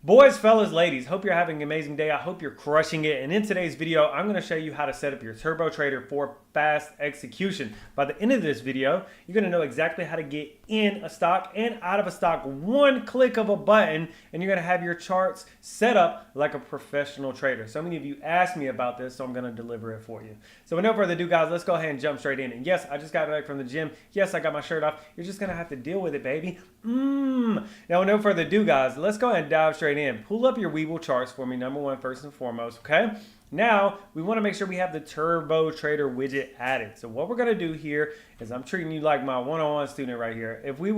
Boys, fellas, ladies, hope you're having an amazing day. I hope you're crushing it. And in today's video, I'm going to show you how to set up your turbo trader for fast execution. By the end of this video, you're going to know exactly how to get in a stock and out of a stock, one click of a button, and you're going to have your charts set up like a professional trader. So many of you asked me about this, so I'm going to deliver it for you. So with no further ado, guys, let's go ahead and jump straight in. And yes, I just got back from the gym. Yes, I got my shirt off. You're just going to have to deal with it, baby. Now, with no further ado, guys, let's go ahead and dive straight in. Pull up your Webull charts for me, number one, first and foremost, okay? Now, we want to make sure we have the Turbo Trader widget added. So what we're going to do here is I'm treating you like my one-on-one student right here. If you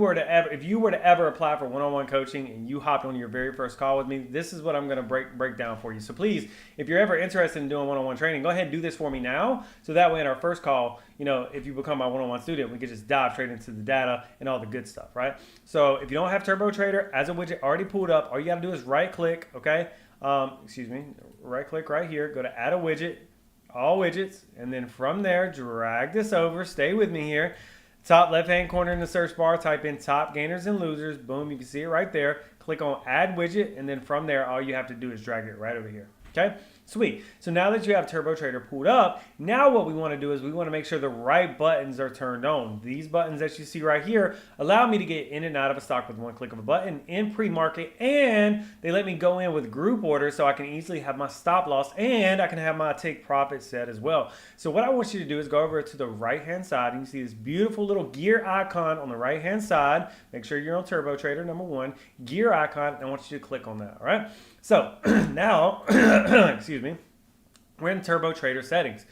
were to ever apply for one-on-one coaching and you hopped on your very first call with me, this is what I'm going to break down for you. So please, if you're ever interested in doing one-on-one training, go ahead and do this for me now. So that way in our first call, you know, if you become my one-on-one student, we can just dive straight into the data and all the good stuff, right? So if you don't have Turbo Trader as a widget already pulled up, all you got to do is right click, okay? Right click right here, go to add a widget, all widgets, and then from there, drag this over, stay with me here. Top left-hand corner in the search bar, type in top gainers and losers, boom, you can see it right there. Click on add widget, and then from there, all you have to do is drag it right over here, okay? Sweet. So now that you have Turbo Trader pulled up, now what we want to do is we want to make sure the right buttons are turned on. These buttons that you see right here allow me to get in and out of a stock with one click of a button in pre-market, and they let me go in with group orders so I can easily have my stop loss and I can have my take profit set as well. So what I want you to do is go over to the right-hand side, and you see this beautiful little gear icon on the right-hand side. Make sure you're on Turbo Trader, number one, gear icon, and I want you to click on that, all right? So now, excuse me, we're in Turbo Trader settings.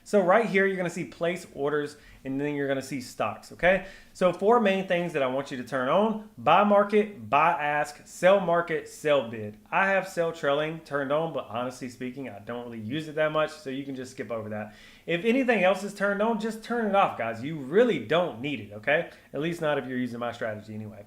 So right here, you're going to see place orders, and then you're going to see stocks, okay? So four main things that I want you to turn on: buy market, buy ask, sell market, sell bid. I have sell trailing turned on, but honestly speaking, I don't really use it that much, so you can just skip over that. If anything else is turned on, just turn it off, guys. You really don't need it, okay? At least not if you're using my strategy anyway.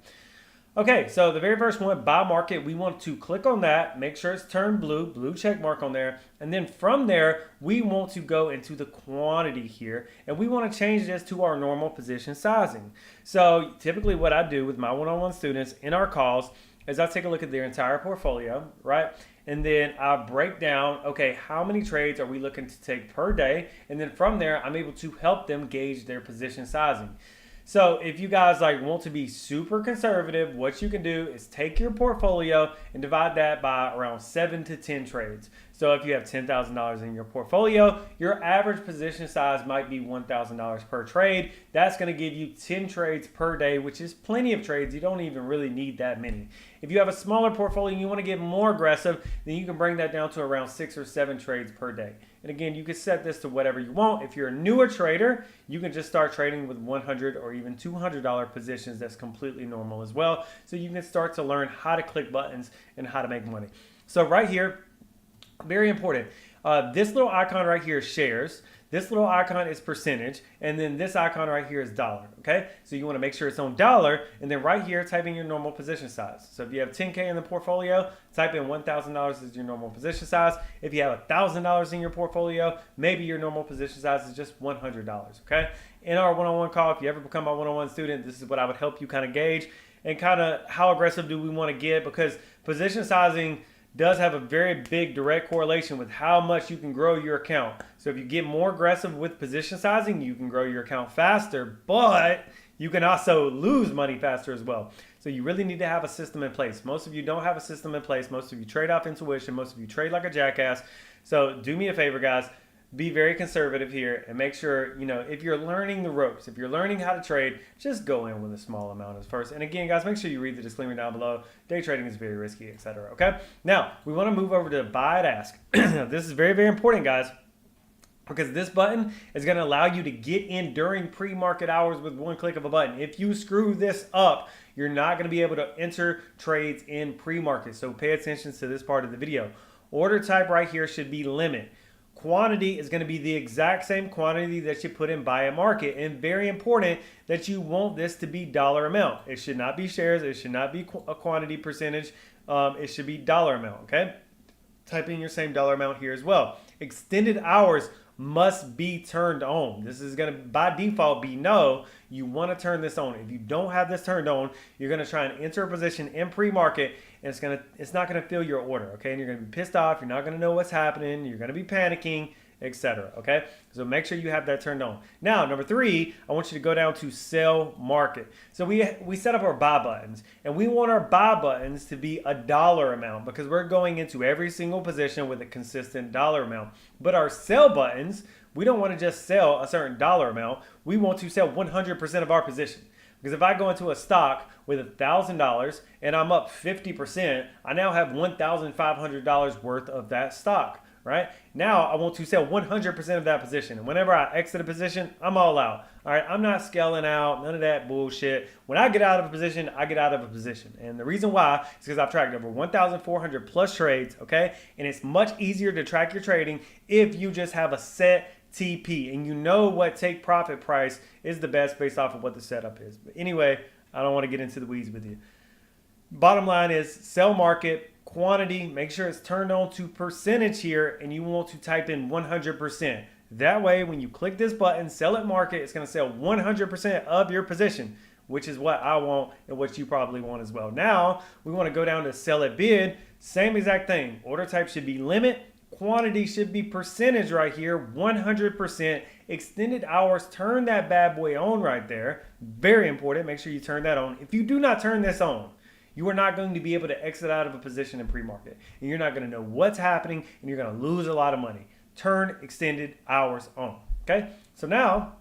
Okay, so the very first one, buy market, we want to click on that, make sure it's turned blue check mark on there, and then from there, we want to go into the quantity here, and we want to change this to our normal position sizing. So typically what I do with my one-on-one students in our calls is I take a look at their entire portfolio, right? And then I break down, okay, how many trades are we looking to take per day? And then from there, I'm able to help them gauge their position sizing. So if you guys want to be super conservative, what you can do is take your portfolio and divide that by around 7 to 10 trades. So if you have $10,000 in your portfolio, your average position size might be $1,000 per trade. That's going to give you 10 trades per day, which is plenty of trades. You don't even really need that many. If you have a smaller portfolio and you want to get more aggressive, then you can bring that down to around 6 or 7 trades per day. And again, you can set this to whatever you want. If you're a newer trader, you can just start trading with $100 or even $200 positions. That's completely normal as well. So you can start to learn how to click buttons and how to make money. So right here, very important. This little icon right here is shares. This little icon is percentage, and then this icon right here is dollar, okay? So you want to make sure it's on dollar, and then right here, type in your normal position size. So if you have 10K in the portfolio, type in $1,000 as your normal position size. If you have $1,000 in your portfolio, maybe your normal position size is just $100, okay? In our one-on-one call, if you ever become my one-on-one student, this is what I would help you kind of gauge and kind of how aggressive do we want to get, because position sizing does have a very big direct correlation with how much you can grow your account. So if you get more aggressive with position sizing, you can grow your account faster, but you can also lose money faster as well. So you really need to have a system in place. Most of you don't have a system in place. Most of you trade off intuition. Most of you trade like a jackass. So do me a favor, guys. Be very conservative here and make sure, you know, if you're learning the ropes, if you're learning how to trade, just go in with a small amount at first. And again, guys, make sure you read the disclaimer down below. Day trading is very risky, etc. Okay? Now, we want to move over to buy and ask. This is very, very important, guys, because this button is going to allow you to get in during pre-market hours with one click of a button. If you screw this up, you're not going to be able to enter trades in pre-market. So pay attention to this part of the video. Order type right here should be limit. Quantity is going to be the exact same quantity that you put in buy a market, and very important that you want this to be dollar amount. It should not be shares. It should not be a quantity percentage. It should be dollar amount, okay? Type in your same dollar amount here as well. Extended hours must be turned on. This is going to, by default, be no. You want to turn this on. If you don't have this turned on, you're going to try and enter a position in pre-market, and it's not gonna fill your order, okay? And you're gonna be pissed off. You're not gonna know what's happening. You're gonna be panicking, etc. Okay, so make sure you have that turned on. Now, number 3, I want you to go down to sell market. So we set up our buy buttons, and we want our buy buttons to be a dollar amount because we're going into every single position with a consistent dollar amount. But our sell buttons, we don't want to just sell a certain dollar amount. We want to sell 100% of our position. Because if I go into a stock with $1,000 and I'm up 50%, I now have $1,500 worth of that stock. Right? Now I want to sell 100% of that position. And whenever I exit a position, I'm all out. All right. I'm not scaling out, none of that bullshit. When I get out of a position, I get out of a position. And the reason why is because I've tracked over 1,400 plus trades. Okay. And it's much easier to track your trading if you just have a set TP and you know what take profit price is the best based off of what the setup is. But anyway, I don't want to get into the weeds with you. Bottom line is sell market. Quantity, make sure it's turned on to percentage here, and you want to type in 100%. That way, when you click this button, sell at market, it's going to sell 100% of your position, which is what I want and what you probably want as well. Now, we want to go down to sell at bid. Same exact thing. Order type should be limit. Quantity should be percentage right here, 100%. Extended hours, turn that bad boy on right there. Very important. Make sure you turn that on. If you do not turn this on, you are not going to be able to exit out of a position in pre-market. And you're not going to know what's happening, and you're going to lose a lot of money. Turn extended hours on. Okay? So now,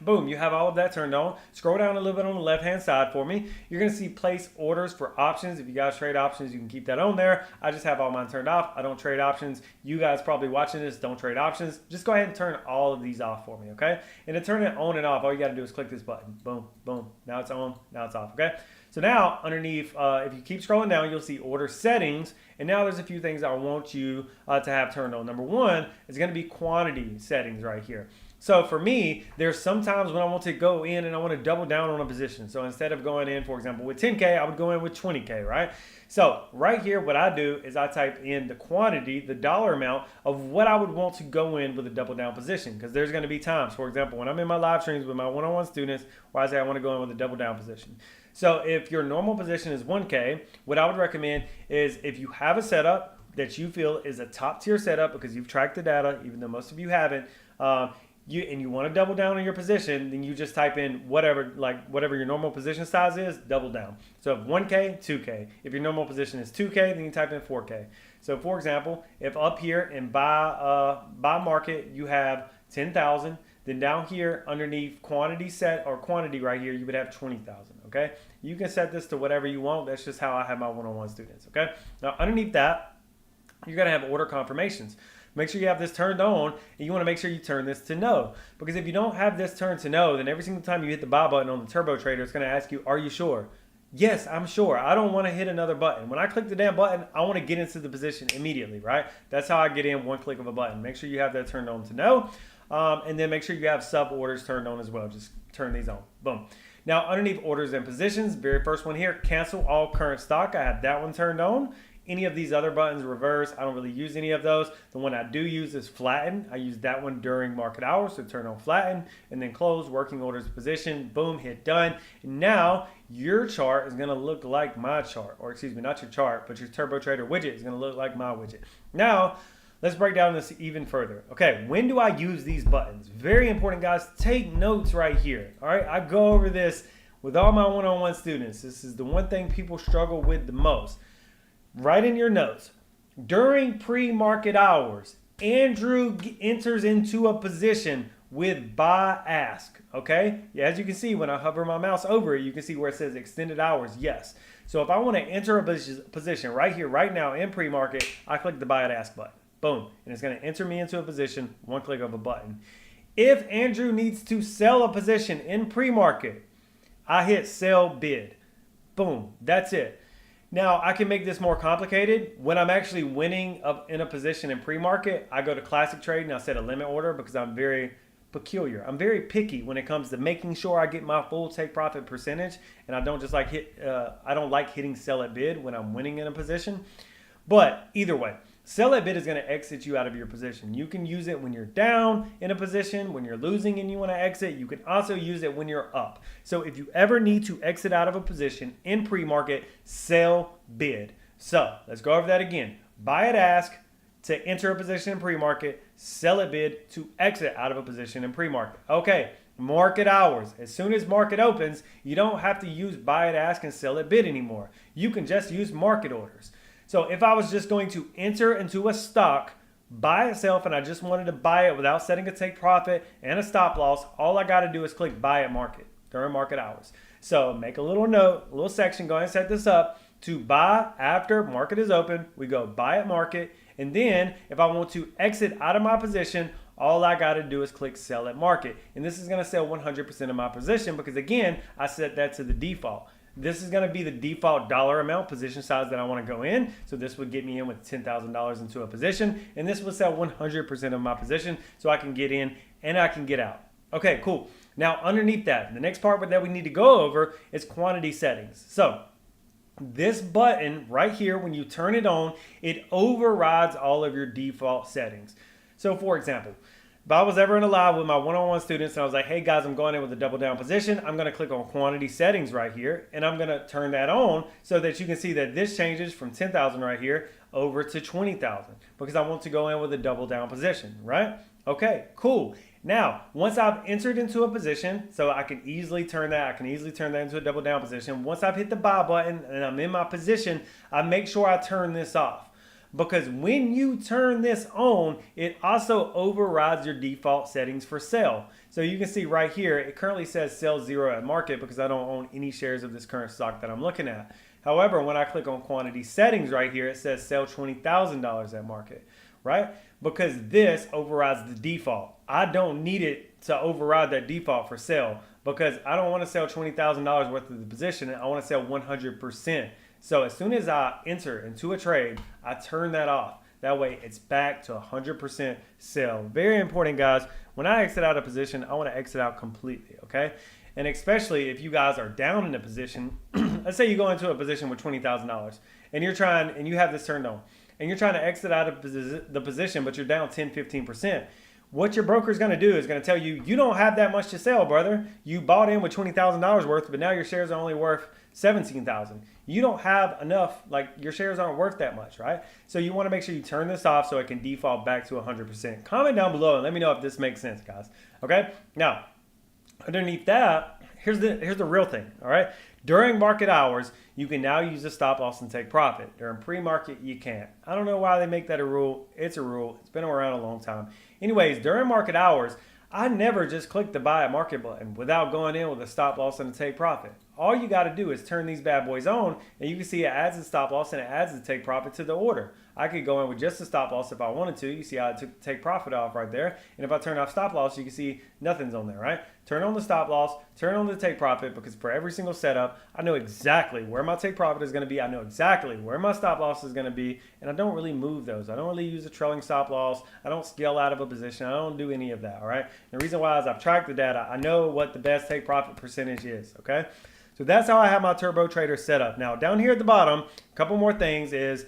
boom, you have all of that turned on. Scroll down a little bit on the left-hand side for me. You're going to see place orders for options. If you guys trade options, you can keep that on there. I just have all mine turned off. I don't trade options. You guys probably watching this don't trade options. Just go ahead and turn all of these off for me, okay? And to turn it on and off, all you got to do is click this button. Boom, boom. Now it's on. Now it's off, okay? So now underneath, if you keep scrolling down, you'll see order settings. And now there's a few things I want you to have turned on. Number 1 is going to be quantity settings right here. So for me, there's sometimes when I want to go in and I want to double down on a position. So instead of going in, for example, with 10K, I would go in with 20K, right? So right here, what I do is I type in the quantity, the dollar amount of what I would want to go in with a double down position. Because there's going to be times, for example, when I'm in my live streams with my one-on-one students, where I say I want to go in with a double down position. So if your normal position is 1K, what I would recommend is if you have a setup that you feel is a top tier setup because you've tracked the data, even though most of you haven't, you want to double down on your position, then you just type in whatever your normal position size is, double down. So if 1K, 2K. If your normal position is 2K, then you type in 4K. So for example, if up here in buy market you have 10,000, then down here underneath quantity set or quantity right here, you would have 20,000, okay? You can set this to whatever you want. That's just how I have my one-on-one students, okay? Now underneath that, you're gonna have order confirmations. Make sure you have this turned on, and you want to make sure you turn this to no. Because if you don't have this turned to no, then every single time you hit the buy button on the Turbo Trader, it's going to ask you, are you sure? Yes, I'm sure. I don't want to hit another button. When I click the damn button, I want to get into the position immediately, right? That's how I get in one click of a button. Make sure you have that turned on to no. And then make sure you have sub orders turned on as well. Just turn these on. Boom. Now, underneath orders and positions, very first one here, cancel all current stock. I have that one turned on. Any of these other buttons, reverse, I don't really use any of those. The one I do use is flatten. I use that one during market hours, so turn on flatten, and then close, working orders position, boom, hit done. And now your chart is gonna look like my chart, or excuse me, not your chart, but your Turbo Trader widget is gonna look like my widget. Now, let's break down this even further. Okay, when do I use these buttons? Very important, guys. Take notes right here. All right, I go over this with all my one-on-one students. This is the one thing people struggle with the most. Write in your notes. During pre-market hours, Andrew enters into a position with buy ask. Okay? Yeah, as you can see, when I hover my mouse over it, you can see where it says extended hours. Yes. So if I want to enter a position right here, right now in pre-market, I click the buy and ask button. Boom. And it's going to enter me into a position, one click of a button. If Andrew needs to sell a position in pre-market, I hit sell bid. Boom. That's it. Now, I can make this more complicated. When I'm actually winning in a position in pre-market, I go to classic trade and I set a limit order because I'm very peculiar. I'm very picky when it comes to making sure I get my full take profit percentage, and I don't just I don't like hitting sell at bid when I'm winning in a position. But either way, Sell at bid is going to exit you out of your position. You can use it when you're down in a position, when you're losing and you want to exit. You can also use it when you're up. So if you ever need to exit out of a position in pre-market, sell bid. So let's go over that again. Buy at ask to enter a position in pre-market, sell at bid to exit out of a position in pre-market. Okay, market hours. As soon as market opens, you don't have to use buy at ask and sell at bid anymore. You can just use market orders. So if I was just going to enter into a stock by itself and I just wanted to buy it without setting a take profit and a stop loss, all I got to do is click buy at market during market hours. So make a little note, a little section, go ahead and set this up to buy after market is open. We go buy at market. And then if I want to exit out of my position, all I got to do is click sell at market. And this is going to sell 100% of my position because again, I set that to the default. This is going to be the default dollar amount position size that I want to go in. So this would get me in with $10,000 into a position. And this will sell 100% of my position so I can get in and I can get out. Okay, cool. Now underneath that, the next part that we need to go over is quantity settings. So this button right here, when you turn it on, it overrides all of your default settings. So for example, if I was ever in a live with my one-on-one students and I was like, hey guys, I'm going in with a double down position, I'm going to click on quantity settings right here and I'm going to turn that on so that you can see that this changes from 10,000 right here over to 20,000 because I want to go in with a double down position, right? Okay, cool. Now, once I've entered into a position, so I can easily turn that into a double down position. Once I've hit the buy button and I'm in my position, I make sure I turn this off. Because when you turn this on, it also overrides your default settings for sell. So you can see right here, it currently says sell 0 at market because I don't own any shares of this current stock that I'm looking at. However, when I click on quantity settings right here, it says sell $20,000 at market, right? Because this overrides the default. I don't need it to override that default for sell because I don't want to sell $20,000 worth of the position. I want to sell 100%. So as soon as I enter into a trade, I turn that off. That way it's back to 100% sell. Very important, guys. When I exit out a position, I want to exit out completely, okay? And especially if you guys are down in a position, let's say you go into a position with $20,000 and you have this turned on and you're trying to exit out of the position, but you're down 10, 15%. What your broker is going to do is going to tell you, you don't have that much to sell, brother. You bought in with $20,000 worth, but now your shares are only worth $17,000. You don't have enough, like your shares aren't worth that much, right? So you want to make sure you turn this off so it can default back to 100%. Comment down below and let me know if this makes sense, guys. Okay? Now, underneath that, here's the real thing, all right? During market hours, you can now use a stop loss and take profit. During pre-market, you can't. I don't know why they make that a rule. It's a rule. It's been around a long time. Anyways, during market hours, I never just click the buy at market button without going in with a stop loss and a take profit. All you got to do is turn these bad boys on and you can see it adds a stop loss and it adds a take profit to the order. I could go in with just a stop loss if I wanted to. You see how I took the take profit off right there. And if I turn off stop loss, you can see nothing's on there, right? Turn on the stop loss, turn on the take profit because for every single setup, I know exactly where my take profit is going to be. I know exactly where my stop loss is going to be. And I don't really move those. I don't really use a trailing stop loss. I don't scale out of a position. I don't do any of that, all right? And the reason why is I've tracked the data. I know what the best take profit percentage is, okay? So that's how I have my Turbo Trader set up. Now, down here at the bottom, a couple more things is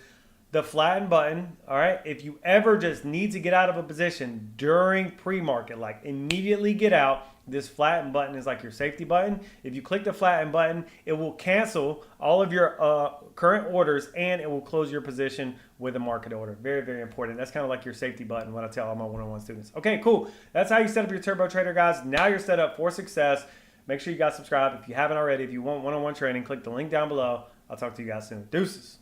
the flatten button, all right? If you ever just need to get out of a position during pre-market, like immediately get out, this flatten button is like your safety button. If you click the flatten button, it will cancel all of your current orders and it will close your position with a market order. Very, very important. That's kind of like your safety button, what I tell all my one-on-one students. Okay, cool. That's how you set up your Turbo Trader, guys. Now you're set up for success. Make sure you guys subscribe if you haven't already. If you want one-on-one training, click the link down below. I'll talk to you guys soon. Deuces.